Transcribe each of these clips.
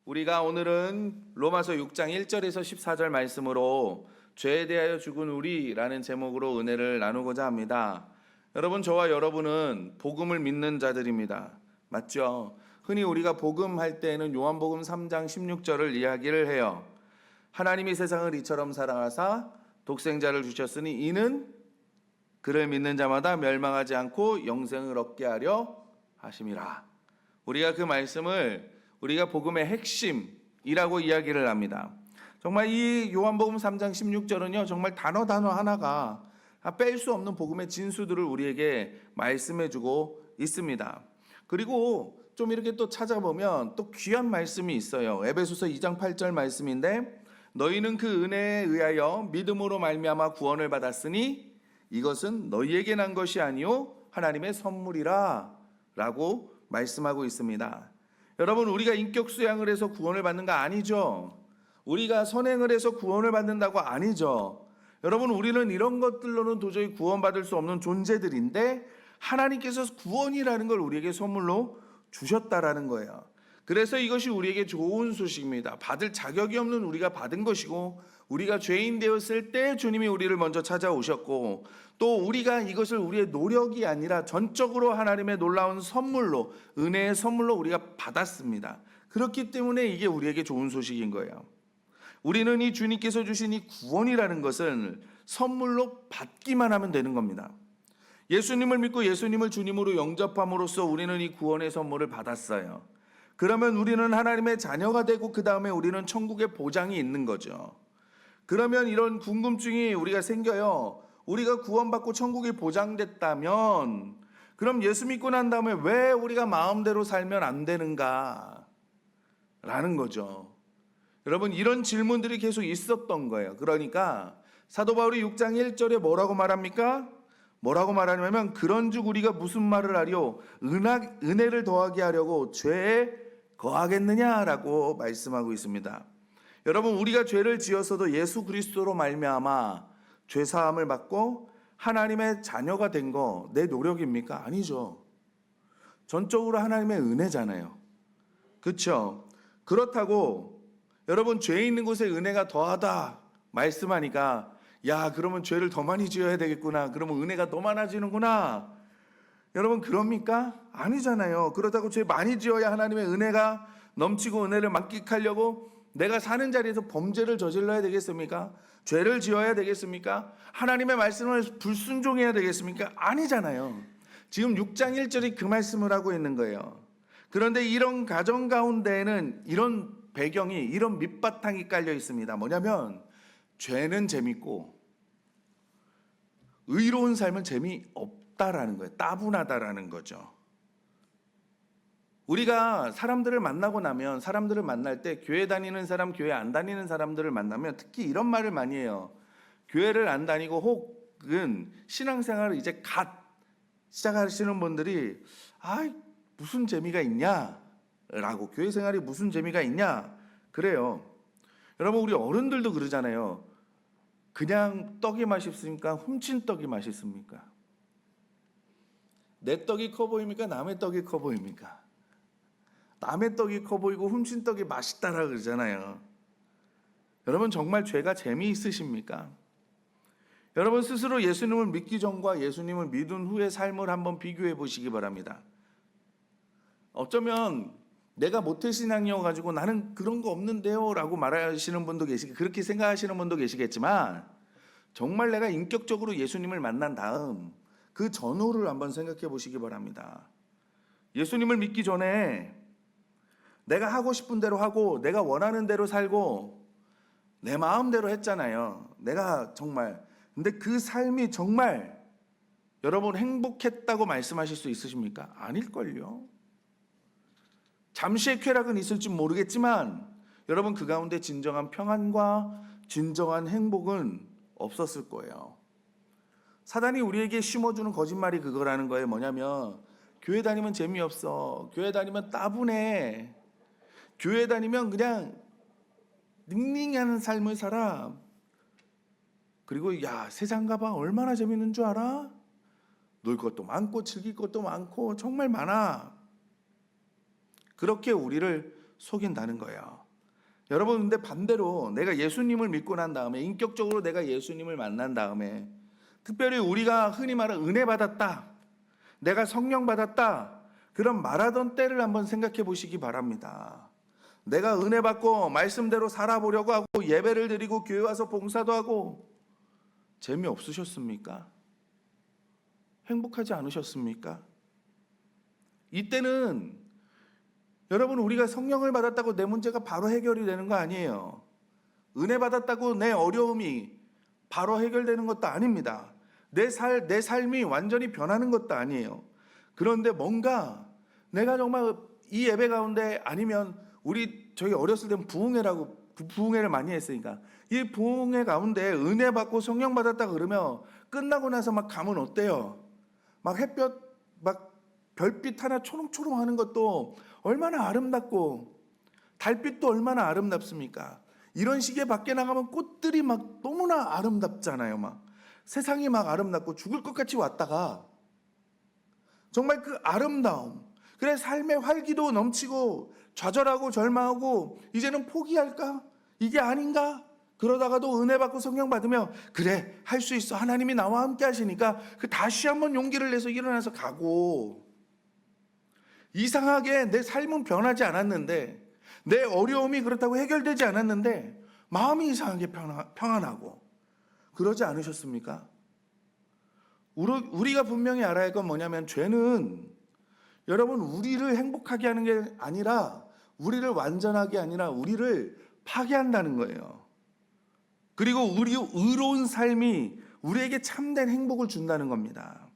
우리가 오늘은 로마서 6장 1절에서 14절 말씀으로 죄에 대하여 죽은 우리라는 제목으로 은혜를 나누고자 합니다. 여러분, 저와 여러분은 복음을 믿는 자들입니다. 맞죠? 흔히 우리가 복음할 때에는 요한복음 3장 16절을 이야기를 해요. 하나님이 세상을 이처럼 사랑하사 독생자를 주셨으니 이는 그를 믿는 자마다 멸망하지 않고 영생을 얻게 하려 하심이라. 우리가 그 말씀을 우리가 복음의 핵심이라고 이야기를 합니다. 정말 이 요한복음 3장 16절은요, 정말 단어 하나가 뺄 수 없는 복음의 진수들을 우리에게 말씀해주고 있습니다. 그리고 좀 이렇게 또 찾아보면 또 귀한 말씀이 있어요. 에베소서 2장 8절 말씀인데, 너희는 그 은혜에 의하여 믿음으로 말미암아 구원을 받았으니 이것은 너희에게 난 것이 아니요 하나님의 선물이라 라고 말씀하고 있습니다. 여러분, 우리가 인격 수양을 해서 구원을 받는 거 아니죠. 우리가 선행을 해서 구원을 받는다고 아니죠. 여러분, 우리는 이런 것들로는 도저히 구원받을 수 없는 존재들인데 하나님께서 구원이라는 걸 우리에게 선물로 주셨다라는 거예요. 그래서 이것이 우리에게 좋은 소식입니다. 받을 자격이 없는 우리가 받은 것이고, 우리가 죄인 되었을 때 주님이 우리를 먼저 찾아오셨고, 또 우리가 이것을 우리의 노력이 아니라 전적으로 하나님의 놀라운 선물로, 은혜의 선물로 우리가 받았습니다. 그렇기 때문에 이게 우리에게 좋은 소식인 거예요. 우리는 이 주님께서 주신 이 구원이라는 것을 선물로 받기만 하면 되는 겁니다. 예수님을 믿고 예수님을 주님으로 영접함으로써 우리는 이 구원의 선물을 받았어요. 그러면 우리는 하나님의 자녀가 되고 그 다음에 우리는 천국의 보장이 있는 거죠. 그러면 이런 궁금증이 우리가 생겨요. 우리가 구원받고 천국이 보장됐다면 그럼 예수 믿고 난 다음에 왜 우리가 마음대로 살면 안 되는가? 라는 거죠. 여러분, 이런 질문들이 계속 있었던 거예요. 그러니까 사도 바울이 6장 1절에 뭐라고 말합니까? 뭐라고 말하냐면, 그런즉 우리가 무슨 말을 하려 은혜를 더하게 하려고 죄에 거하겠느냐라고 말씀하고 있습니다. 여러분, 우리가 죄를 지었어도 예수 그리스도로 말미암아 죄 사함을 받고 하나님의 자녀가 된 거 내 노력입니까? 아니죠. 전적으로 하나님의 은혜잖아요. 그렇죠? 그렇다고 여러분, 죄 있는 곳에 은혜가 더하다 말씀하니까, 야, 그러면 죄를 더 많이 지어야 되겠구나, 그러면 은혜가 더 많아지는구나, 여러분, 그럽니까? 아니잖아요. 그렇다고 죄 많이 지어야 하나님의 은혜가 넘치고 은혜를 만끽하려고 내가 사는 자리에서 범죄를 저질러야 되겠습니까? 죄를 지어야 되겠습니까? 하나님의 말씀을 불순종해야 되겠습니까? 아니잖아요. 지금 6장 1절이 그 말씀을 하고 있는 거예요. 그런데 이런 가정 가운데에는 이런 배경이, 이런 밑바탕이 깔려 있습니다. 뭐냐면, 죄는 재밌고 의로운 삶은 재미없다라는 거예요. 따분하다라는 거죠. 우리가 사람들을 만나고 나면, 사람들을 만날 때 교회 다니는 사람, 교회 안 다니는 사람들을 만나면 특히 이런 말을 많이 해요. 교회를 안 다니고 혹은 신앙생활을 이제 갓 시작하시는 분들이, 무슨 재미가 있냐? 라고, 교회 생활이 무슨 재미가 있냐? 그래요. 여러분, 우리 어른들도 그러잖아요. 그냥 떡이 맛있습니까? 훔친 떡이 맛있습니까? 내 떡이 커 보입니까? 남의 떡이 커 보입니까? 남의 떡이 커 보이고 훔친 떡이 맛있다라 그러잖아요. 여러분, 정말 죄가 재미있으십니까? 여러분, 스스로 예수님을 믿기 전과 예수님을 믿은 후의 삶을 한번 비교해 보시기 바랍니다. 어쩌면 내가 모태신앙이어가지고 나는 그런 거 없는데요 라고 말하시는 분도 계시고, 그렇게 생각하시는 분도 계시겠지만, 정말 내가 인격적으로 예수님을 만난 다음 그 전후를 한번 생각해 보시기 바랍니다. 예수님을 믿기 전에 내가 하고 싶은 대로 하고 내가 원하는 대로 살고 내 마음대로 했잖아요. 내가 정말, 근데 그 삶이 정말 여러분 행복했다고 말씀하실 수 있으십니까? 아닐걸요. 잠시의 쾌락은 있을지 모르겠지만 여러분, 그 가운데 진정한 평안과 진정한 행복은 없었을 거예요. 사단이 우리에게 심어주는 거짓말이 그거라는 거예요. 뭐냐면, 교회 다니면 재미없어, 교회 다니면 따분해, 교회 다니면 그냥 닝닝하는 삶을 살아, 그리고 야, 세상 가봐 얼마나 재밌는 줄 알아? 놀 것도 많고 즐길 것도 많고 정말 많아. 그렇게 우리를 속인다는 거예요. 여러분, 근데 반대로 내가 예수님을 믿고 난 다음에, 인격적으로 내가 예수님을 만난 다음에, 특별히 우리가 흔히 말하는 은혜 받았다, 내가 성령 받았다, 그런 말하던 때를 한번 생각해 보시기 바랍니다. 내가 은혜 받고 말씀대로 살아보려고 하고 예배를 드리고 교회 와서 봉사도 하고 재미없으셨습니까? 행복하지 않으셨습니까? 이때는 여러분, 우리가 성령을 받았다고 내 문제가 바로 해결이 되는 거 아니에요. 은혜 받았다고 내 어려움이 바로 해결되는 것도 아닙니다. 내 삶이 완전히 변하는 것도 아니에요. 그런데 뭔가 내가 정말 이 예배 가운데, 아니면 저희 어렸을 때는 부흥회라고, 그 부흥회를 많이 했으니까, 이 부흥회 가운데 은혜 받고 성령 받았다 그러면 끝나고 나서 막 가면 어때요? 막 햇볕, 막 별빛 하나 초롱초롱 하는 것도 얼마나 아름답고, 달빛도 얼마나 아름답습니까? 이런 식의 밖에 나가면 꽃들이 막 너무나 아름답잖아요. 막 세상이 막 아름답고 죽을 것 같이 왔다가 정말 그 아름다움, 그래 삶의 활기도 넘치고 좌절하고 절망하고 이제는 포기할까? 이게 아닌가? 그러다가도 은혜 받고 성령 받으면 그래, 할 수 있어, 하나님이 나와 함께 하시니까 다시 한번 용기를 내서 일어나서 가고, 이상하게 내 삶은 변하지 않았는데, 내 어려움이 그렇다고 해결되지 않았는데 마음이 이상하게 평안하고, 그러지 않으셨습니까? 우리가 분명히 알아야 할 건 뭐냐면, 죄는 여러분 우리를 행복하게 하는 게 아니라, 우리를 완전하게 아니라 우리를 파괴한다는 거예요. 그리고 우리 의로운 삶이 우리에게 참된 행복을 준다는 겁니다.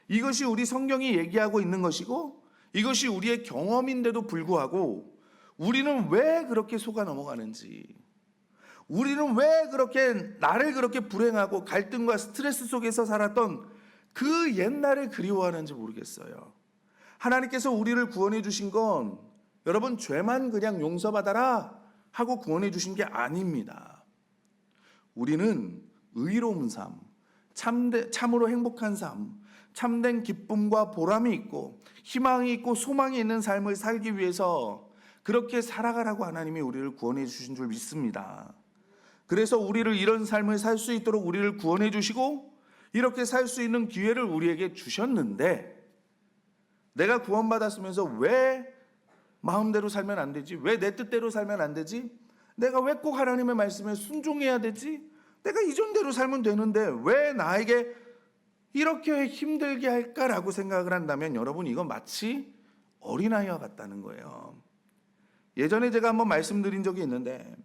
이것이 우리 성경이 얘기하고 있는 것이고, 이것이 우리의 경험인데도 불구하고 우리는 왜 그렇게 속아 넘어가는지, 우리는 왜 그렇게 나를 그렇게 불행하고 갈등과 스트레스 속에서 살았던 그 옛날을 그리워하는지 모르겠어요. 하나님께서 우리를 구원해 주신 건 여러분 죄만 그냥 용서받아라 하고 구원해 주신 게 아닙니다. 우리는 의로운 삶, 참으로 행복한 삶, 참된 기쁨과 보람이 있고 희망이 있고 소망이 있는 삶을 살기 위해서 그렇게 살아가라고 하나님이 우리를 구원해 주신 줄 믿습니다. 그래서 우리를 이런 삶을 살 수 있도록 우리를 구원해 주시고 이렇게 살 수 있는 기회를 우리에게 주셨는데, 내가 구원받았으면서 왜 마음대로 살면 안 되지? 왜 내 뜻대로 살면 안 되지? 내가 왜 꼭 하나님의 말씀에 순종해야 되지? 내가 이전대로 살면 되는데 왜 나에게 이렇게 힘들게 할까라고 생각을 한다면, 여러분 이건 마치 어린아이와 같다는 거예요. 예전에 제가 한번 말씀드린 적이 있는데,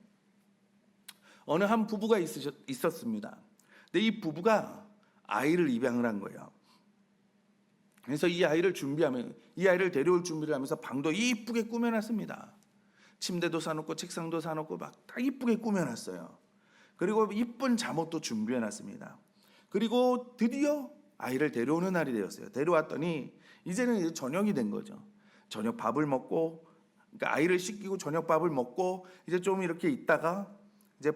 어느 한 부부가 있었습니다. 근데 이 부부가 아이를 입양을 한 거예요. 그래서 이 아이를 데려올 준비를 하면서 방도 이쁘게 꾸며놨습니다. 침대도 사놓고 책상도 사놓고 막 다 이쁘게 꾸며놨어요. 그리고 이쁜 잠옷도 준비해놨습니다. 그리고 드디어 아이를 데려오는 날이 되었어요. 데려왔더니 이제는 이제 저녁이 된 거죠. 저녁 밥을 먹고, 그러니까 아이를 씻기고 저녁 밥을 먹고 이제 좀 이렇게 있다가 이제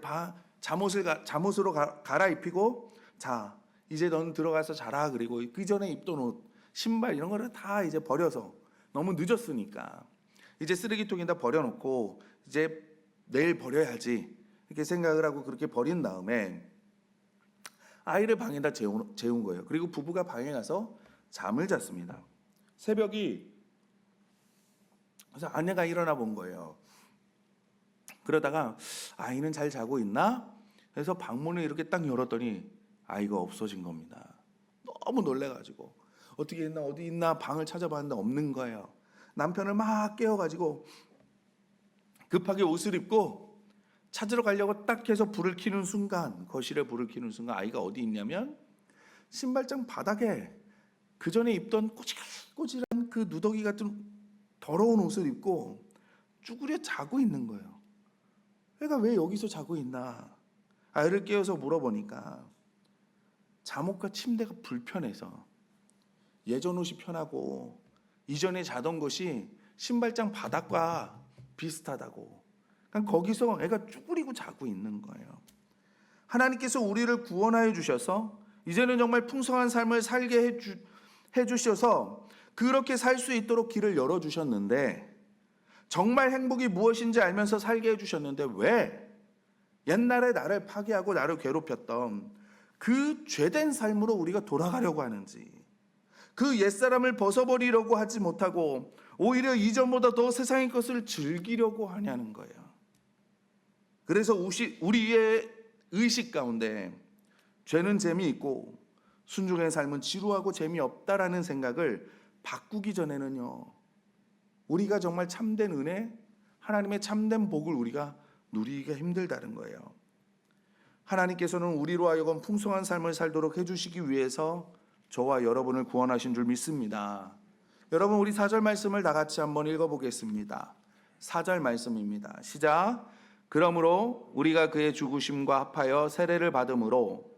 잠옷으로 갈아입히고, 자 이제 넌 들어가서 자라. 그리고 그 전에 입던 옷, 신발 이런 거를 다 이제 버려서, 너무 늦었으니까 이제 쓰레기통에다 버려놓고 이제 내일 버려야지 이렇게 생각을 하고 그렇게 버린 다음에 아이를 방에다 재운 거예요. 그리고 부부가 방에 가서 잠을 잤습니다. 새벽이, 그래서 아내가 일어나 본 거예요. 그러다가 아이는 잘 자고 있나? 그래서 방문을 이렇게 딱 열었더니 아이가 없어진 겁니다. 너무 놀래가지고 어떻게 있나 어디 있나 방을 찾아봤는데 없는 거예요. 남편을 막 깨워가지고 급하게 옷을 입고 찾으러 가려고 딱 해서 불을 켜는 순간, 거실에 불을 켜는 순간 아이가 어디 있냐면 신발장 바닥에 그 전에 입던 꼬질꼬질한 그 누더기 같은 더러운 옷을 입고 쭈그려 자고 있는 거예요. 애가 왜 여기서 자고 있나? 아이를 깨워서 물어보니까 잠옷과 침대가 불편해서, 예전 옷이 편하고 이전에 자던 것이 신발장 바닥과 비슷하다고, 그러니까 거기서 애가 쭈그리고 자고 있는 거예요. 하나님께서 우리를 구원하여 주셔서 이제는 정말 풍성한 삶을 살게 해주셔서 그렇게 살 수 있도록 길을 열어주셨는데, 정말 행복이 무엇인지 알면서 살게 해주셨는데 왜 옛날에 나를 파괴하고 나를 괴롭혔던 그 죄된 삶으로 우리가 돌아가려고 하는지, 그 옛사람을 벗어버리려고 하지 못하고 오히려 이전보다 더 세상의 것을 즐기려고 하냐는 거예요. 그래서 우리의 의식 가운데 죄는 재미있고 순종의 삶은 지루하고 재미없다라는 생각을 바꾸기 전에는요, 우리가 정말 참된 은혜, 하나님의 참된 복을 우리가 누리기가 힘들다는 거예요. 하나님께서는 우리로 하여금 풍성한 삶을 살도록 해주시기 위해서 저와 여러분을 구원하신 줄 믿습니다. 여러분, 우리 4절 말씀을 다 같이 한번 읽어보겠습니다. 4절 말씀입니다. 시작. 그러므로 우리가 그의 죽으심과 합하여 세례를 받음으로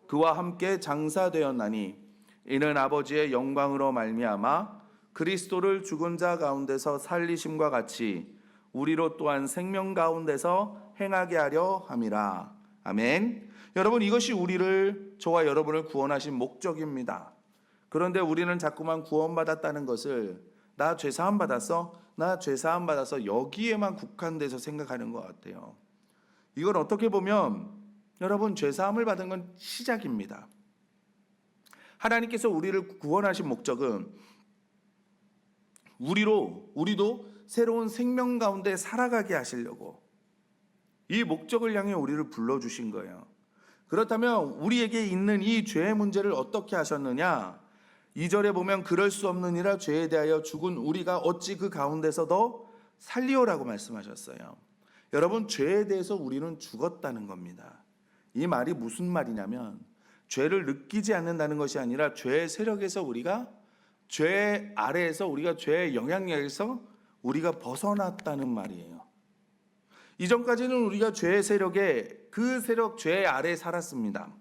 그와 함께 장사되었나니 이는 아버지의 영광으로 말미암아 그리스도를 죽은 자 가운데서 살리심과 같이 우리로 또한 생명 가운데서 행하게 하려 함이라. 아멘. 여러분, 이것이 저와 여러분을 구원하신 목적입니다. 그런데 우리는 자꾸만 구원받았다는 것을 나 죄사함 받았어? 나 죄사함 받아서 여기에만 국한돼서 생각하는 것 같아요. 이건 어떻게 보면 여러분, 죄사함을 받은 건 시작입니다. 하나님께서 우리를 구원하신 목적은 우리도 새로운 생명 가운데 살아가게 하시려고 이 목적을 향해 우리를 불러주신 거예요. 그렇다면 우리에게 있는 이 죄의 문제를 어떻게 하셨느냐? 2절에 보면 그럴 수 없느니라 죄에 대하여 죽은 우리가 어찌 그 가운데서도 살리오라고 말씀하셨어요. 여러분, 죄에 대해서 우리는 죽었다는 겁니다. 이 말이 무슨 말이냐면 죄를 느끼지 않는다는 것이 아니라 죄의 세력에서 죄 아래에서 죄의 영향력에서 우리가 벗어났다는 말이에요. 이전까지는 우리가 죄의 세력에 죄 아래에 살았습니다.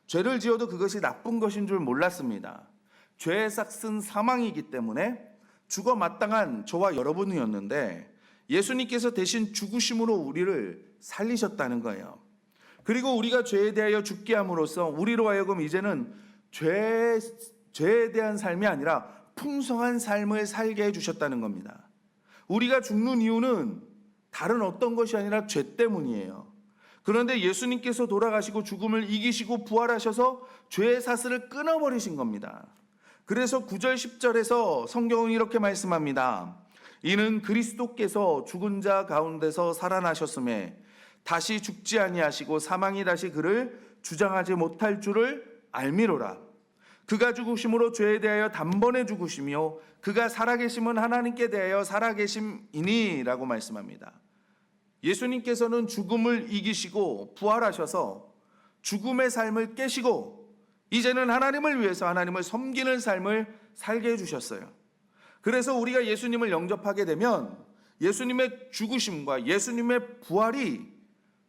죄를 지어도 그것이 나쁜 것인 줄 몰랐습니다. 죄의 삭은 사망이기 때문에 죽어 마땅한 저와 여러분이었는데 예수님께서 대신 죽으심으로 우리를 살리셨다는 거예요. 그리고 우리가 죄에 대하여 죽게 함으로써 우리로 하여금 이제는 죄에 대한 삶이 아니라 풍성한 삶을 살게 해주셨다는 겁니다. 우리가 죽는 이유는 다른 어떤 것이 아니라 죄 때문이에요. 그런데 예수님께서 돌아가시고 죽음을 이기시고 부활하셔서 죄의 사슬을 끊어버리신 겁니다. 그래서 9절 10절에서 성경은 이렇게 말씀합니다. 이는 그리스도께서 죽은 자 가운데서 살아나셨음에 다시 죽지 아니하시고 사망이 다시 그를 주장하지 못할 줄을 알미로라. 그가 죽으심으로 죄에 대하여 단번에 죽으시며 그가 살아계심은 하나님께 대하여 살아계심이니 라고 말씀합니다. 예수님께서는 죽음을 이기시고 부활하셔서 죽음의 삶을 깨시고 이제는 하나님을 위해서 하나님을 섬기는 삶을 살게 해주셨어요. 그래서 우리가 예수님을 영접하게 되면 예수님의 죽으심과 예수님의 부활이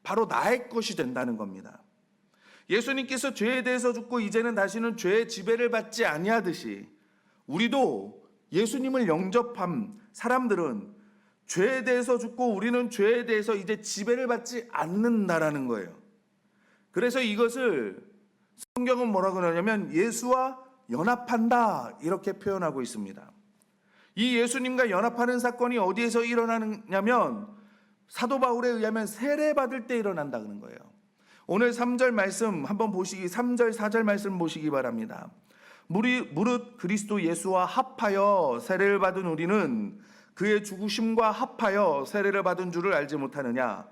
바로 나의 것이 된다는 겁니다. 예수님께서 죄에 대해서 죽고 이제는 다시는 죄의 지배를 받지 아니하듯이 우리도 예수님을 영접한 사람들은 죄에 대해서 죽고 우리는 죄에 대해서 이제 지배를 받지 않는다라는 거예요. 그래서 이것을 성경은 뭐라고 하냐면 예수와 연합한다 이렇게 표현하고 있습니다. 이 예수님과 연합하는 사건이 어디에서 일어나냐면 사도 바울에 의하면 세례 받을 때 일어난다는 거예요. 오늘 3절 말씀 한번 3절 4절 말씀 보시기 바랍니다. 무릇 그리스도 예수와 합하여 세례를 받은 우리는 그의 죽으심과 합하여 세례를 받은 줄을 알지 못하느냐.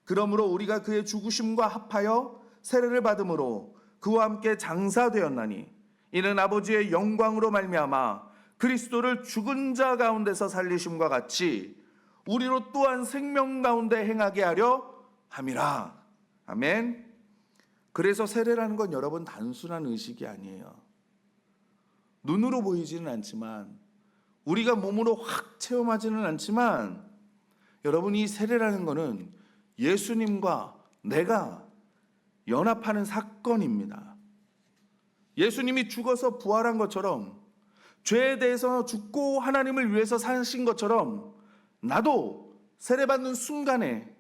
그러므로 우리가 그의 죽으심과 합하여 세례를 받음으로 그와 함께 장사되었나니 이는 아버지의 영광으로 말미암아 그리스도를 죽은 자 가운데서 살리심과 같이 우리로 또한 생명 가운데 행하게 하려 함이라. 아멘. 그래서 세례라는 건 여러분 단순한 의식이 아니에요. 눈으로 보이지는 않지만 우리가 몸으로 확 체험하지는 않지만 여러분, 이 세례라는 거는 예수님과 내가 연합하는 사건입니다. 예수님이 죽어서 부활한 것처럼 죄에 대해서 죽고 하나님을 위해서 사신 것처럼 나도 세례받는 순간에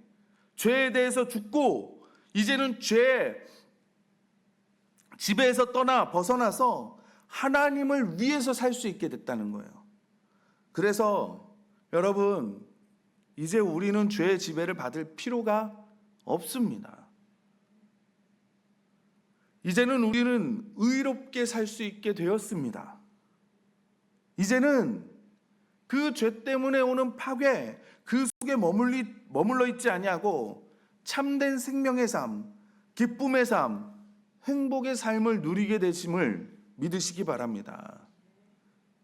죄에 대해서 죽고 이제는 죄의 지배에서 벗어나서 하나님을 위해서 살 수 있게 됐다는 거예요. 그래서 여러분, 이제 우리는 죄의 지배를 받을 필요가 없습니다. 이제는 우리는 의롭게 살 수 있게 되었습니다. 이제는 그 죄 때문에 오는 파괴, 그 속에 머물러 있지 아니하고 참된 생명의 삶, 기쁨의 삶, 행복의 삶을 누리게 되심을 믿으시기 바랍니다.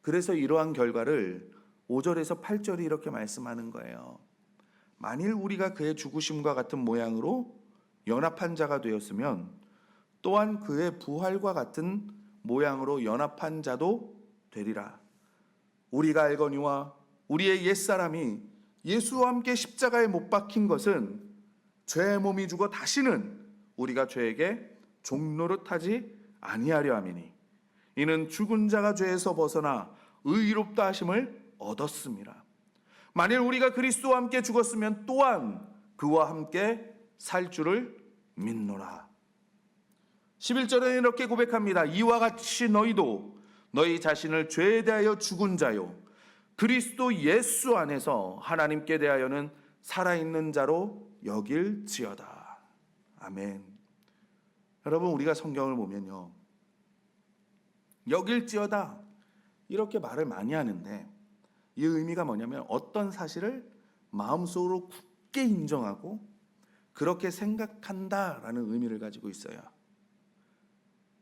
그래서 이러한 결과를 5절에서 8절이 이렇게 말씀하는 거예요. 만일 우리가 그의 죽으심과 같은 모양으로 연합한 자가 되었으면 또한 그의 부활과 같은 모양으로 연합한 자도 되리라. 우리가 알거니와 우리의 옛사람이 예수와 함께 십자가에 못 박힌 것은 죄의 몸이 죽어 다시는 우리가 죄에게 종노릇하지 아니하려 함이니 이는 죽은 자가 죄에서 벗어나 의롭다 하심을 얻었습니다. 만일 우리가 그리스도와 함께 죽었으면 또한 그와 함께 살 줄을 믿노라. 11절에는 이렇게 고백합니다. 이와 같이 너희도 너희 자신을 죄에 대하여 죽은 자요 그리스도 예수 안에서 하나님께 대하여는 살아있는 자로 여길지어다. 아멘. 여러분, 우리가 성경을 보면요, 여길지어다 이렇게 말을 많이 하는데 이 의미가 뭐냐면 어떤 사실을 마음속으로 굳게 인정하고 그렇게 생각한다라는 의미를 가지고 있어요.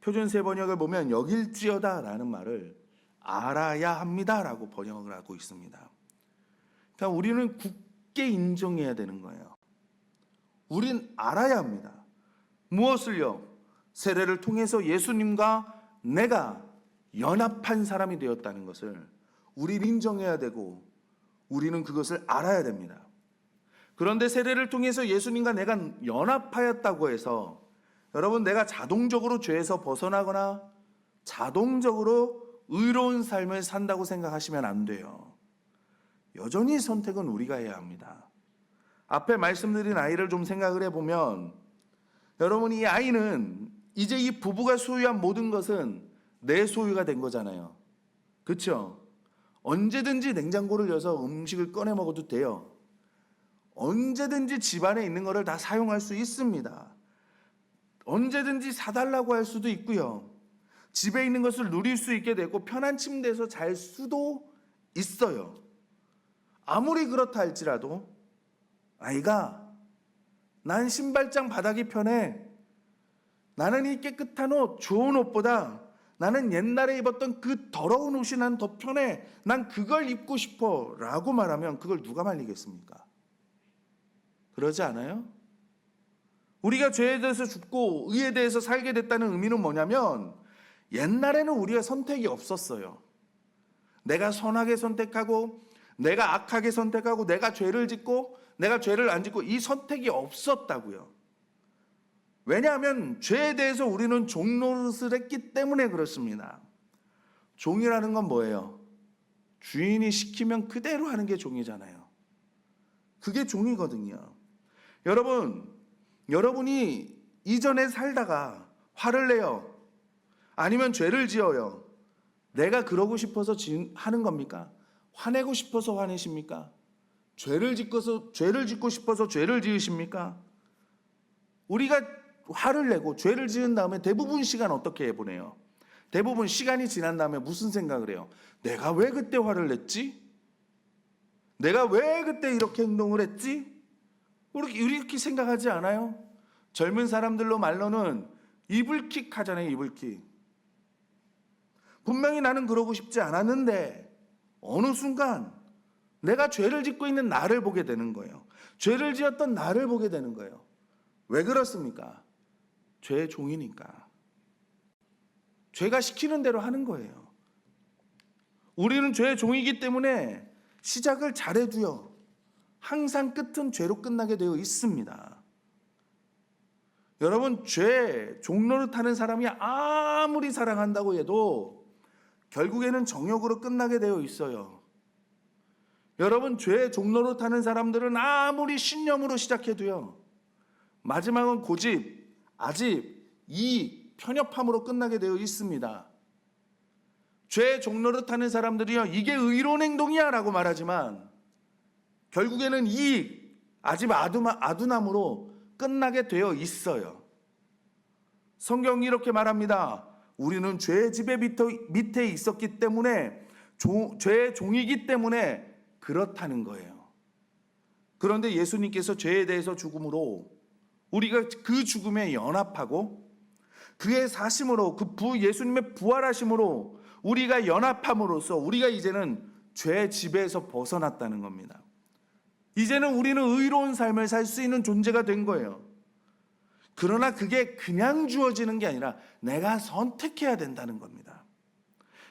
표준 세번역을 보면 여길지어다 라는 말을 알아야 합니다라고 번역을 하고 있습니다. 그러니까 우리는 굳게 인정해야 되는 거예요. 우린 알아야 합니다. 무엇을요? 세례를 통해서 예수님과 내가 연합한 사람이 되었다는 것을 우리는 인정해야 되고 우리는 그것을 알아야 됩니다. 그런데 세례를 통해서 예수님과 내가 연합하였다고 해서 여러분, 내가 자동적으로 죄에서 벗어나거나 자동적으로 의로운 삶을 산다고 생각하시면 안 돼요. 여전히 선택은 우리가 해야 합니다. 앞에 말씀드린 아이를 좀 생각을 해보면 여러분, 이 아이는 이제 이 부부가 소유한 모든 것은 내 소유가 된 거잖아요. 그렇죠? 언제든지 냉장고를 여서 음식을 꺼내 먹어도 돼요. 언제든지 집안에 있는 것을 다 사용할 수 있습니다. 언제든지 사달라고 할 수도 있고요. 집에 있는 것을 누릴 수 있게 되고 편한 침대에서 잘 수도 있어요. 아무리 그렇다 할지라도 아이가 난 신발장 바닥이 편해. 나는 이 깨끗한 옷, 좋은 옷보다 나는 옛날에 입었던 그 더러운 옷이 난 더 편해. 난 그걸 입고 싶어 라고 말하면 그걸 누가 말리겠습니까? 그러지 않아요? 우리가 죄에 대해서 죽고 의에 대해서 살게 됐다는 의미는 뭐냐면 옛날에는 우리가 선택이 없었어요. 내가 선하게 선택하고 내가 악하게 선택하고 내가 죄를 짓고 내가 죄를 안 짓고 이 선택이 없었다고요. 왜냐하면 죄에 대해서 우리는 종노릇을 했기 때문에 그렇습니다. 종이라는 건 뭐예요? 주인이 시키면 그대로 하는 게 종이잖아요. 그게 종이거든요. 여러분이 이전에 살다가 화를 내요. 아니면 죄를 지어요. 내가 그러고 싶어서 하는 겁니까? 화내고 싶어서 화내십니까? 죄를 짓고 싶어서 죄를 지으십니까? 우리가 화를 내고 죄를 지은 다음에 대부분 시간 어떻게 보내요? 대부분 시간이 지난 다음에 무슨 생각을 해요? 내가 왜 그때 화를 냈지? 내가 왜 그때 이렇게 행동을 했지? 우리 이렇게 생각하지 않아요? 젊은 사람들로 말로는 이불킥 하잖아요. 이불킥. 분명히 나는 그러고 싶지 않았는데 어느 순간 내가 죄를 짓고 있는 나를 보게 되는 거예요. 죄를 지었던 나를 보게 되는 거예요. 왜 그렇습니까? 죄의 종이니까. 죄가 시키는 대로 하는 거예요. 우리는 죄의 종이기 때문에 시작을 잘해도요, 항상 끝은 죄로 끝나게 되어 있습니다. 여러분, 죄 종노릇하는 사람이 아무리 사랑한다고 해도 결국에는 정욕으로 끝나게 되어 있어요. 여러분, 죄 종노릇하는 사람들은 아무리 신념으로 시작해도요, 마지막은 고집, 아집, 이익, 편협함으로 끝나게 되어 있습니다. 죄 종노릇하는 사람들이요, 이게 의로운 행동이야 라고 말하지만 결국에는 이 아집 아두남으로 끝나게 되어 있어요. 성경이 이렇게 말합니다. 우리는 죄의 지배 밑에 있었기 때문에 죄의 종이기 때문에 그렇다는 거예요. 그런데 예수님께서 죄에 대해서 죽음으로 우리가 그 죽음에 연합하고 그의 사심으로 예수님의 부활하심으로 우리가 연합함으로써 우리가 이제는 죄의 지배에서 벗어났다는 겁니다. 이제는 우리는 의로운 삶을 살 수 있는 존재가 된 거예요. 그러나 그게 그냥 주어지는 게 아니라 내가 선택해야 된다는 겁니다.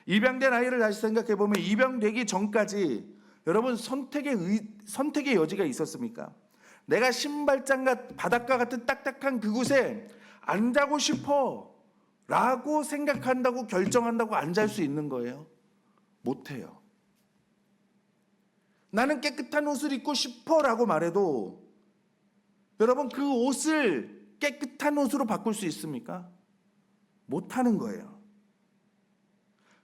입양된 아이를 다시 생각해 보면 입양되기 전까지 여러분 선택의 여지가 있었습니까? 내가 신발장 바닷가 같은 딱딱한 그곳에 앉아고 싶어 라고 생각한다고 결정한다고 앉을 수 있는 거예요? 못해요. 나는 깨끗한 옷을 입고 싶어 라고 말해도 여러분 그 옷을 깨끗한 옷으로 바꿀 수 있습니까? 못하는 거예요.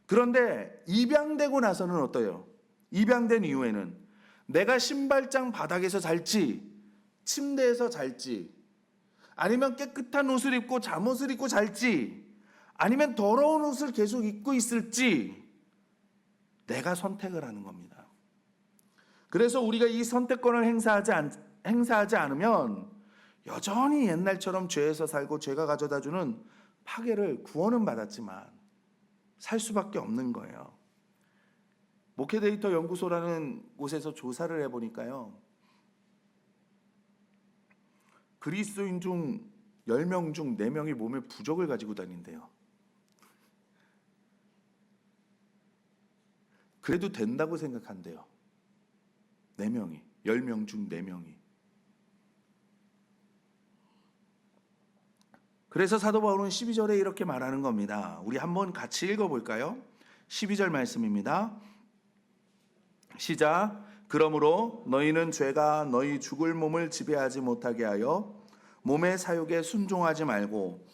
그런데 입양되고 나서는 어때요? 입양된 이후에는 내가 신발장 바닥에서 잘지 침대에서 잘지 아니면 깨끗한 옷을 입고 잠옷을 입고 잘지 아니면 더러운 옷을 계속 입고 있을지 내가 선택을 하는 겁니다. 그래서 우리가 이 선택권을 행사하지 않으면 여전히 옛날처럼 죄에서 살고 죄가 가져다주는 파괴를 구원은 받았지만 살 수밖에 없는 거예요. 목회데이터 연구소라는 곳에서 조사를 해보니까요. 그리스도인 중 10명 중 4명이 몸에 부족을 가지고 다닌대요. 그래도 된다고 생각한대요. 4명이, 10명 중 4명이. 그래서 사도 바울은 12절에 이렇게 말하는 겁니다. 우리 한번 같이 읽어볼까요? 12절 말씀입니다. 시작. 그러므로 너희는 죄가 너희 죽을 몸을 지배하지 못하게 하여 몸의 사욕에 순종하지 말고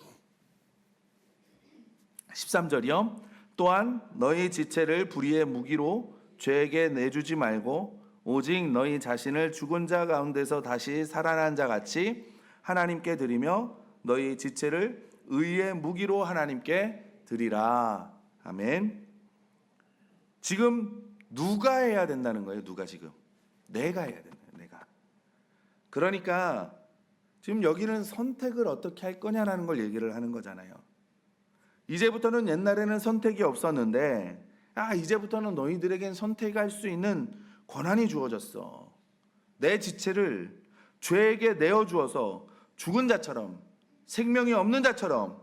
13절이요. 또한 너희 지체를 불의의 무기로 죄에게 내주지 말고 오직 너희 자신을 죽은 자 가운데서 다시 살아난 자 같이 하나님께 드리며 너희 지체를 의의 무기로 하나님께 드리라. 아멘. 지금 누가 해야 된다는 거예요? 누가 지금? 내가 해야 된다. 내가. 그러니까 지금 여기는 선택을 어떻게 할 거냐라는 걸 얘기를 하는 거잖아요. 이제부터는 옛날에는 선택이 없었는데 이제부터는 너희들에겐 선택할 수 있는 권한이 주어졌어. 내 지체를 죄에게 내어주어서 죽은 자처럼 생명이 없는 자처럼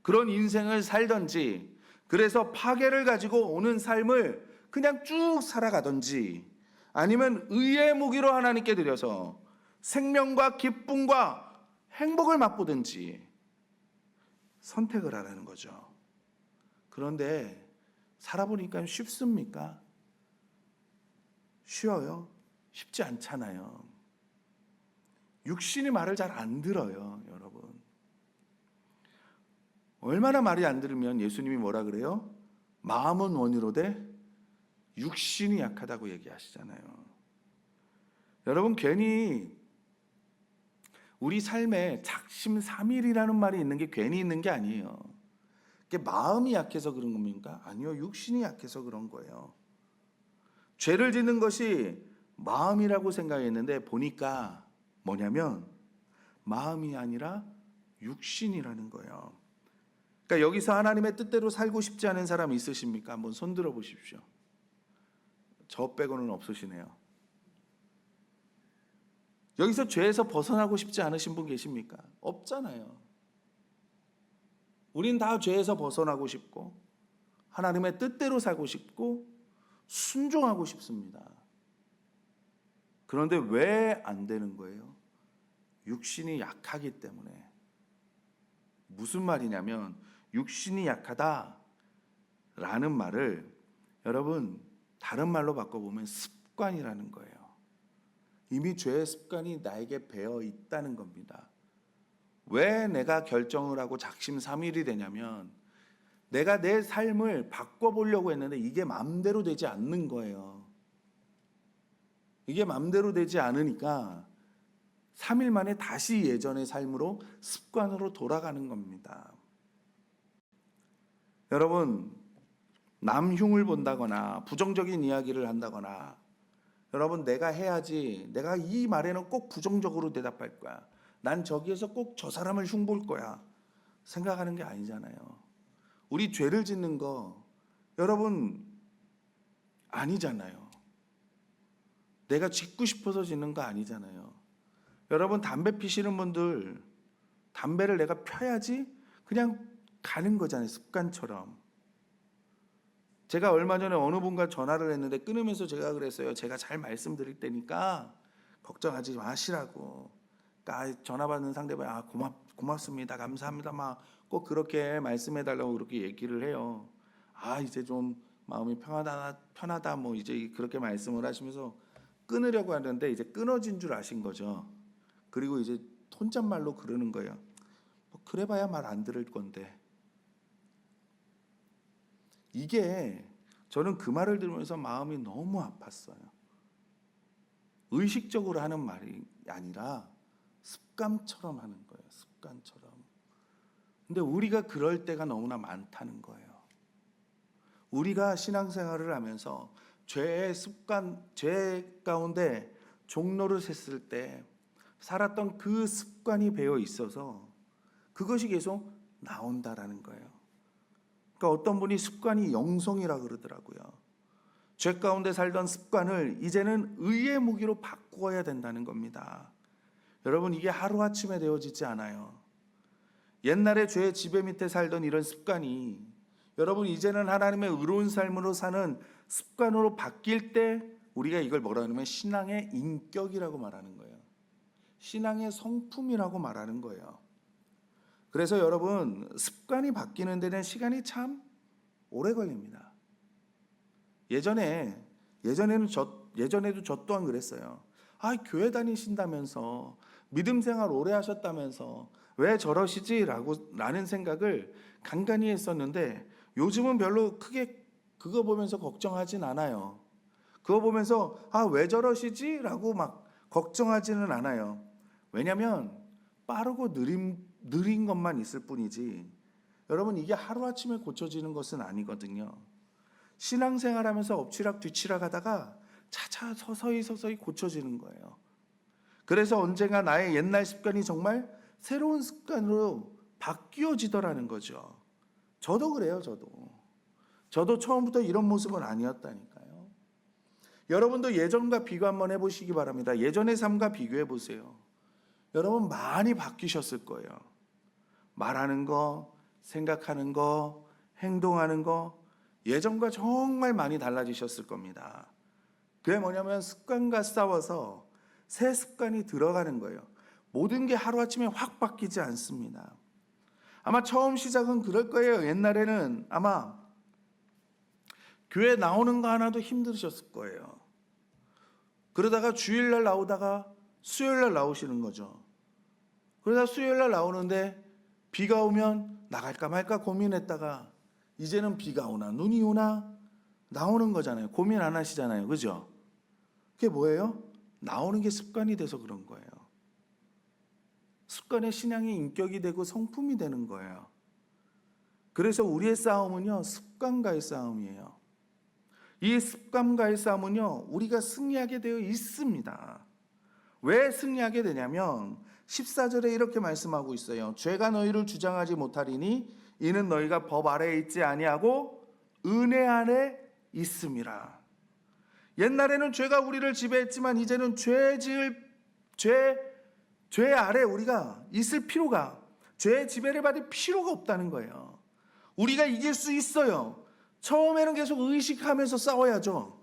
그런 인생을 살던지 그래서 파괴를 가지고 오는 삶을 그냥 쭉 살아가던지 아니면 의의 무기로 하나님께 드려서 생명과 기쁨과 행복을 맛보든지 선택을 하라는 거죠. 그런데 살아보니까 쉽습니까? 쉬워요? 쉽지 않잖아요. 육신이 말을 잘 안 들어요, 여러분. 얼마나 말이 안 들으면 예수님이 뭐라 그래요? 마음은 원이로되 육신이 약하다고 얘기하시잖아요. 여러분 괜히 우리 삶에 작심삼일이라는 말이 있는 게 괜히 있는 게 아니에요. 그게 마음이 약해서 그런 겁니까? 아니요, 육신이 약해서 그런 거예요. 죄를 짓는 것이 마음이라고 생각했는데 보니까 뭐냐면 마음이 아니라 육신이라는 거예요. 그러니까 여기서 하나님의 뜻대로 살고 싶지 않은 사람 있으십니까? 한번 손 들어 보십시오. 저 빼고는 없으시네요. 여기서 죄에서 벗어나고 싶지 않으신 분 계십니까? 없잖아요. 우린 다 죄에서 벗어나고 싶고 하나님의 뜻대로 살고 싶고 순종하고 싶습니다. 그런데 왜 안 되는 거예요? 육신이 약하기 때문에. 무슨 말이냐면 육신이 약하다라는 말을 여러분 다른 말로 바꿔보면 습관이라는 거예요. 이미 죄의 습관이 나에게 배어 있다는 겁니다. 왜 내가 결정을 하고 작심삼일이 되냐면 내가 내 삶을 바꿔보려고 했는데 이게 마음대로 되지 않는 거예요. 이게 맘대로 되지 않으니까 3일 만에 다시 예전의 삶으로 습관으로 돌아가는 겁니다. 여러분, 남 흉을 본다거나 부정적인 이야기를 한다거나, 여러분 내가 해야지, 내가 이 말에는 꼭 부정적으로 대답할 거야, 난 저기에서 꼭 저 사람을 흉 볼 거야 생각하는 게 아니잖아요. 우리 죄를 짓는 거 여러분 아니잖아요. 내가 짓고 싶어서 짓는 거 아니잖아요. 여러분 담배 피시는 분들, 담배를 내가 펴야지 그냥 가는 거잖아요. 습관처럼. 제가 얼마 전에 어느 분과 전화를 했는데 끊으면서 제가 그랬어요. 제가 잘 말씀드릴 테니까 걱정하지 마시라고. 그러니까 전화 받는 상대방이 고맙습니다, 감사합니다 막 꼭 그렇게 말씀해 달라고 그렇게 얘기를 해요. 이제 좀 마음이 편하다 뭐 이제 그렇게 말씀을 하시면서 끊으려고 하는데 이제 끊어진 줄 아신 거죠. 그리고 이제 혼잣말로 그러는 거예요. 뭐 그래봐야 말 안 들을 건데. 이게 저는 그 말을 들으면서 마음이 너무 아팠어요. 의식적으로 하는 말이 아니라 습관처럼 하는 거예요. 습관처럼. 근데 우리가 그럴 때가 너무나 많다는 거예요. 우리가 신앙생활을 하면서 죄의 습관, 죄 가운데 종로를 샜을 때 살았던 그 습관이 배어 있어서 그것이 계속 나온다라는 거예요. 그러니까 어떤 분이 습관이 영성이라 그러더라고요. 죄 가운데 살던 습관을 이제는 의의 무기로 바꾸어야 된다는 겁니다. 여러분, 이게 하루아침에 되어지지 않아요. 옛날에 죄의 지배 밑에 살던 이런 습관이 여러분 이제는 하나님의 의로운 삶으로 사는 습관으로 바뀔 때 우리가 이걸 뭐라 하냐면 신앙의 인격이라고 말하는 거예요. 신앙의 성품이라고 말하는 거예요. 그래서 여러분, 습관이 바뀌는 데는 시간이 참 오래 걸립니다. 예전에도 저 또한 그랬어요. 교회 다니신다면서 믿음 생활 오래 하셨다면서 왜 저러시지? 라는 생각을 간간히 했었는데 요즘은 별로 크게 그거 보면서 걱정하진 않아요. 그거 보면서 왜 저러시지? 라고 막 걱정하지는 않아요. 왜냐하면 빠르고 느린 것만 있을 뿐이지 여러분 이게 하루아침에 고쳐지는 것은 아니거든요. 신앙생활하면서 엎치락 뒤치락 하다가 차차 서서히 고쳐지는 거예요. 그래서 언젠가 나의 옛날 습관이 정말 새로운 습관으로 바뀌어지더라는 거죠. 저도 그래요. 저도 처음부터 이런 모습은 아니었다니까요. 여러분도 예전과 비교 한번 해보시기 바랍니다. 예전의 삶과 비교해 보세요. 여러분 많이 바뀌셨을 거예요. 말하는 거, 생각하는 거, 행동하는 거 예전과 정말 많이 달라지셨을 겁니다. 그게 뭐냐면 습관과 싸워서 새 습관이 들어가는 거예요. 모든 게 하루아침에 확 바뀌지 않습니다. 아마 처음 시작은 그럴 거예요. 옛날에는 아마 교회 나오는 거 하나도 힘드셨을 거예요. 그러다가 주일날 나오다가 수요일날 나오시는 거죠. 그러다 수요일날 나오는데 비가 오면 나갈까 말까 고민했다가 이제는 비가 오나 눈이 오나 나오는 거잖아요. 고민 안 하시잖아요. 그죠? 그게 뭐예요? 나오는 게 습관이 돼서 그런 거예요. 습관의 신앙의 인격이 되고 성품이 되는 거예요. 그래서 우리의 싸움은요, 습관과의 싸움이에요. 이 습관과의 싸움은요, 우리가 승리하게 되어 있습니다. 왜 승리하게 되냐면 14절에 이렇게 말씀하고 있어요. 죄가 너희를 주장하지 못하리니 이는 너희가 법 아래에 있지 아니하고 은혜 아래 있음이라. 옛날에는 죄가 우리를 지배했지만 이제는 죄 아래 우리가 있을 필요가, 죄의 지배를 받을 필요가 없다는 거예요. 우리가 이길 수 있어요. 처음에는 계속 의식하면서 싸워야죠.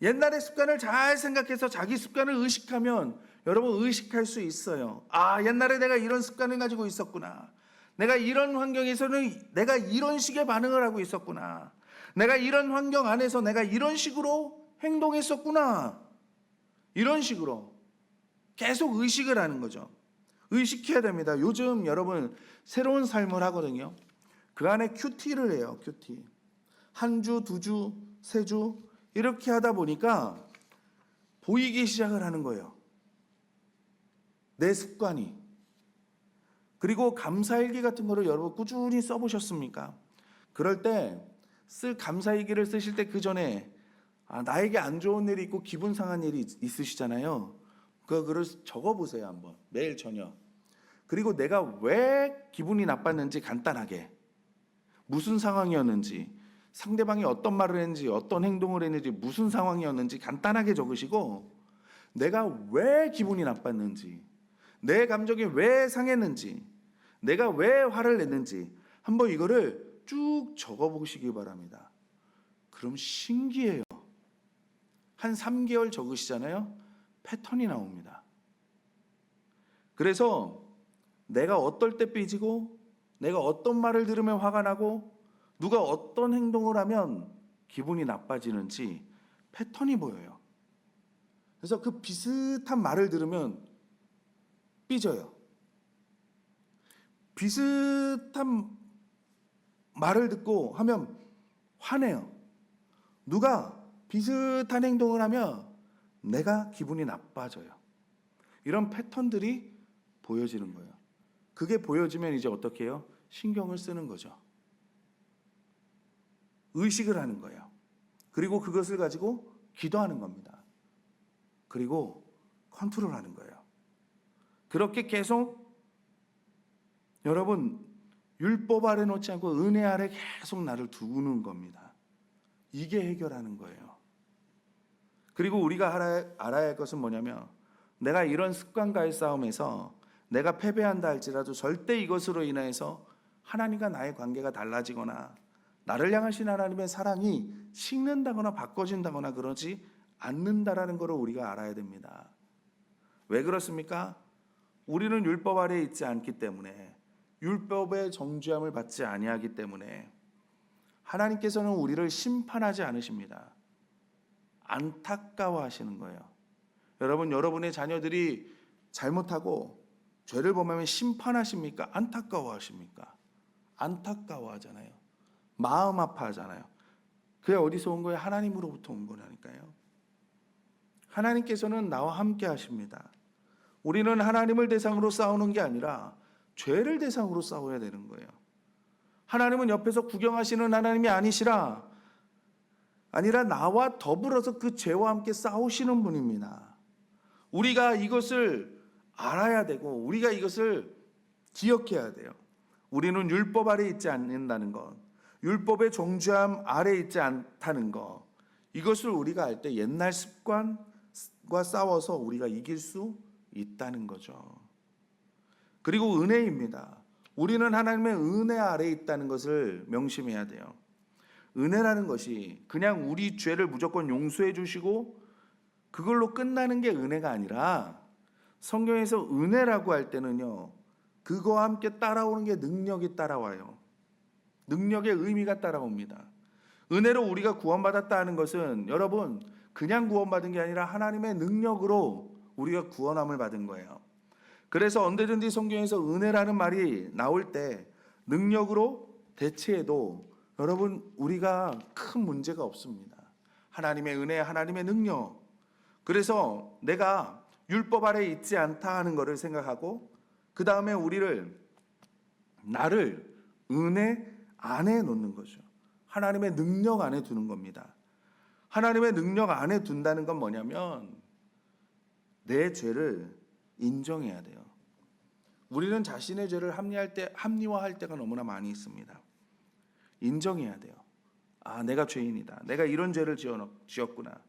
옛날의 습관을 잘 생각해서 자기 습관을 의식하면 여러분 의식할 수 있어요. 옛날에 내가 이런 습관을 가지고 있었구나. 내가 이런 환경에서는 내가 이런 식의 반응을 하고 있었구나. 내가 이런 환경 안에서 내가 이런 식으로 행동했었구나. 이런 식으로 계속 의식을 하는 거죠. 의식해야 됩니다. 요즘 여러분 새로운 삶을 하거든요. 그 안에 큐티를 해요. 큐티. 한 주, 두 주, 세 주 이렇게 하다 보니까 보이기 시작을 하는 거예요. 내 습관이. 그리고 감사일기 같은 거를 여러분 꾸준히 써보셨습니까? 그럴 때 감사일기를 쓰실 때 그 전에 나에게 안 좋은 일이 있고 기분 상한 일이 있으시잖아요. 그걸 적어보세요 한번 매일 저녁. 그리고 내가 왜 기분이 나빴는지 간단하게, 무슨 상황이었는지, 상대방이 어떤 말을 했는지, 어떤 행동을 했는지, 무슨 상황이었는지 간단하게 적으시고, 내가 왜 기분이 나빴는지, 내 감정이 왜 상했는지, 내가 왜 화를 냈는지 한번 이거를 쭉 적어보시기 바랍니다. 그럼 신기해요. 한 3개월 적으시잖아요. 패턴이 나옵니다. 그래서 내가 어떨 때 삐지고, 내가 어떤 말을 들으면 화가 나고, 누가 어떤 행동을 하면 기분이 나빠지는지 패턴이 보여요. 그래서 그 비슷한 말을 들으면 삐져요. 비슷한 말을 듣고 하면 화내요. 누가 비슷한 행동을 하면 내가 기분이 나빠져요. 이런 패턴들이 보여지는 거예요. 그게 보여지면 이제 어떻게 해요? 신경을 쓰는 거죠. 의식을 하는 거예요. 그리고 그것을 가지고 기도하는 겁니다. 그리고 컨트롤하는 거예요. 그렇게 계속 여러분 율법 아래 놓지 않고 은혜 아래 계속 나를 두는 겁니다. 이게 해결하는 거예요. 그리고 우리가 알아야 할 것은 뭐냐면, 내가 이런 습관과의 싸움에서 내가 패배한다 할지라도 절대 이것으로 인해서 하나님과 나의 관계가 달라지거나 나를 향하신 하나님의 사랑이 식는다거나 바꿔진다거나 그러지 않는다라는 것을 우리가 알아야 됩니다. 왜 그렇습니까? 우리는 율법 아래에 있지 않기 때문에, 율법의 정죄함을 받지 아니하기 때문에 하나님께서는 우리를 심판하지 않으십니다. 안타까워하시는 거예요. 여러분, 여러분의 자녀들이 잘못하고 죄를 범하면 심판하십니까? 안타까워하십니까? 안타까워하잖아요. 마음 아파하잖아요. 그게 어디서 온 거예요? 하나님으로부터 온 거라니까요. 하나님께서는 나와 함께 하십니다. 우리는 하나님을 대상으로 싸우는 게 아니라 죄를 대상으로 싸워야 되는 거예요. 하나님은 옆에서 구경하시는 하나님이 아니라 나와 더불어서 그 죄와 함께 싸우시는 분입니다. 우리가 이것을 알아야 되고 우리가 이것을 기억해야 돼요. 우리는 율법 아래 있지 않는다는 것, 율법의 정죄함 아래 있지 않다는 것, 이것을 우리가 알 때 옛날 습관과 싸워서 우리가 이길 수 있다는 거죠. 그리고 은혜입니다. 우리는 하나님의 은혜 아래 있다는 것을 명심해야 돼요. 은혜라는 것이 그냥 우리 죄를 무조건 용서해 주시고 그걸로 끝나는 게 은혜가 아니라, 성경에서 은혜라고 할 때는요, 그거와 함께 따라오는 게 능력이 따라와요. 능력의 의미가 따라옵니다. 은혜로 우리가 구원받았다는 것은 여러분 그냥 구원받은 게 아니라 하나님의 능력으로 우리가 구원함을 받은 거예요. 그래서 언제든지 성경에서 은혜라는 말이 나올 때 능력으로 대체해도 여러분 우리가 큰 문제가 없습니다. 하나님의 은혜, 하나님의 능력. 그래서 내가 율법 아래 있지 않다 하는 것을 생각하고, 그 다음에 나를 은혜 안에 놓는 거죠. 하나님의 능력 안에 두는 겁니다. 하나님의 능력 안에 둔다는 건 뭐냐면 내 죄를 인정해야 돼요. 우리는 자신의 죄를 합리화할 때가 너무나 많이 있습니다. 인정해야 돼요. 내가 죄인이다. 내가 이런 죄를 지었구나.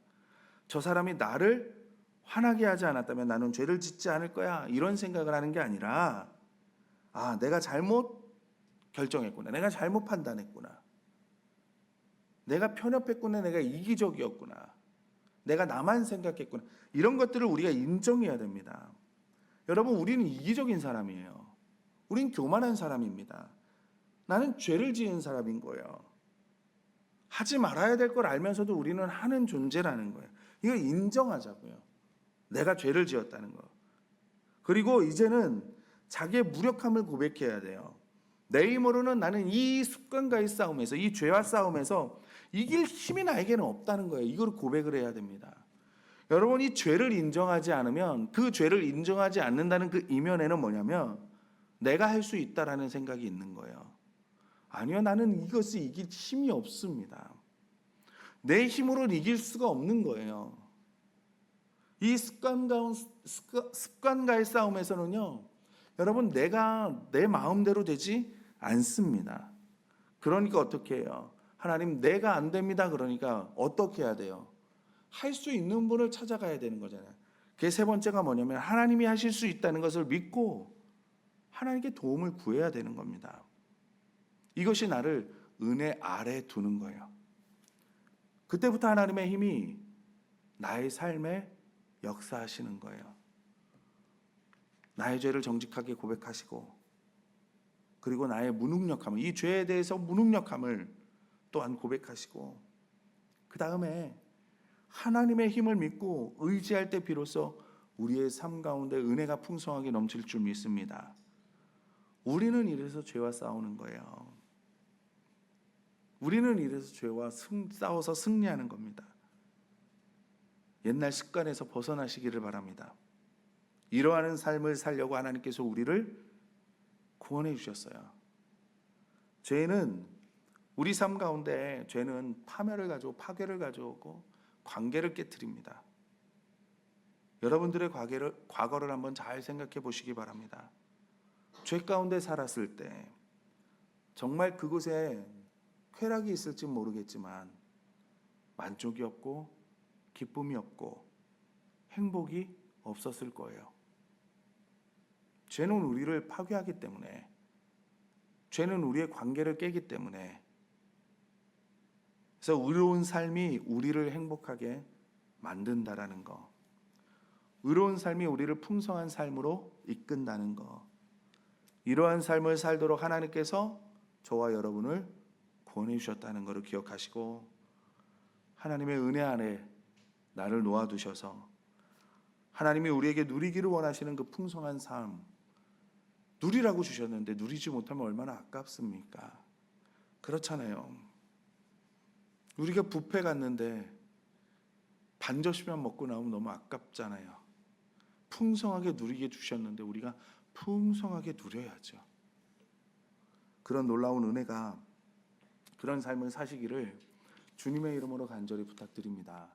저 사람이 나를 화나게 하지 않았다면 나는 죄를 짓지 않을 거야. 이런 생각을 하는 게 아니라, 내가 잘못 결정했구나. 내가 잘못 판단했구나. 내가 편협했구나. 내가 이기적이었구나. 내가 나만 생각했구나. 이런 것들을 우리가 인정해야 됩니다. 여러분, 우리는 이기적인 사람이에요. 우린 교만한 사람입니다. 나는 죄를 지은 사람인 거예요. 하지 말아야 될 걸 알면서도 우리는 하는 존재라는 거예요. 이걸 인정하자고요. 내가 죄를 지었다는 거. 그리고 이제는 자기의 무력함을 고백해야 돼요. 내 힘으로는 나는 이 습관과의 싸움에서, 이 죄와 싸움에서 이길 힘이 나에게는 없다는 거예요. 이걸 고백을 해야 됩니다. 여러분, 이 죄를 인정하지 않으면, 그 죄를 인정하지 않는다는 그 이면에는 뭐냐면 내가 할 수 있다라는 생각이 있는 거예요. 아니요, 나는 이것을 이길 힘이 없습니다. 내 힘으로는 이길 수가 없는 거예요. 이 습관과의 싸움에서는요, 여러분, 내가 내 마음대로 되지 않습니다. 그러니까 어떻게 해요? 하나님, 내가 안 됩니다. 그러니까 어떻게 해야 돼요? 할 수 있는 분을 찾아가야 되는 거잖아요. 그게 세 번째가 뭐냐면 하나님이 하실 수 있다는 것을 믿고 하나님께 도움을 구해야 되는 겁니다. 이것이 나를 은혜 아래 두는 거예요. 그때부터 하나님의 힘이 나의 삶에 역사하시는 거예요. 나의 죄를 정직하게 고백하시고, 그리고 나의 무능력함을, 이 죄에 대해서 무능력함을 또한 고백하시고, 그 다음에 하나님의 힘을 믿고 의지할 때 비로소 우리의 삶 가운데 은혜가 풍성하게 넘칠 줄 믿습니다. 우리는 이래서 죄와 싸우는 거예요. 우리는 이래서 죄와 싸워서 승리하는 겁니다. 옛날 습관에서 벗어나시기를 바랍니다. 이러한 삶을 살려고 하나님께서 우리를 구원해 주셨어요. 죄는 우리 삶 가운데, 죄는 파멸을 가져오고 파괴를 가져오고 관계를 깨트립니다. 여러분들의 과거를 한번 잘 생각해 보시기 바랍니다. 죄 가운데 살았을 때 정말 그곳에 쾌락이 있을지 모르겠지만 만족이 없고 기쁨이 없고 행복이 없었을 거예요. 죄는 우리를 파괴하기 때문에, 죄는 우리의 관계를 깨기 때문에, 그래서 의로운 삶이 우리를 행복하게 만든다라는 거, 의로운 삶이 우리를 풍성한 삶으로 이끈다는 거, 이러한 삶을 살도록 하나님께서 저와 여러분을 구원해 주셨다는 것을 기억하시고, 하나님의 은혜 안에 나를 놓아두셔서 하나님이 우리에게 누리기를 원하시는 그 풍성한 삶 누리라고 주셨는데 누리지 못하면 얼마나 아깝습니까? 그렇잖아요. 우리가 뷔페 갔는데 반접시만 먹고 나오면 너무 아깝잖아요. 풍성하게 누리게 주셨는데 우리가 풍성하게 누려야죠. 그런 놀라운 은혜가, 그런 삶을 사시기를 주님의 이름으로 간절히 부탁드립니다.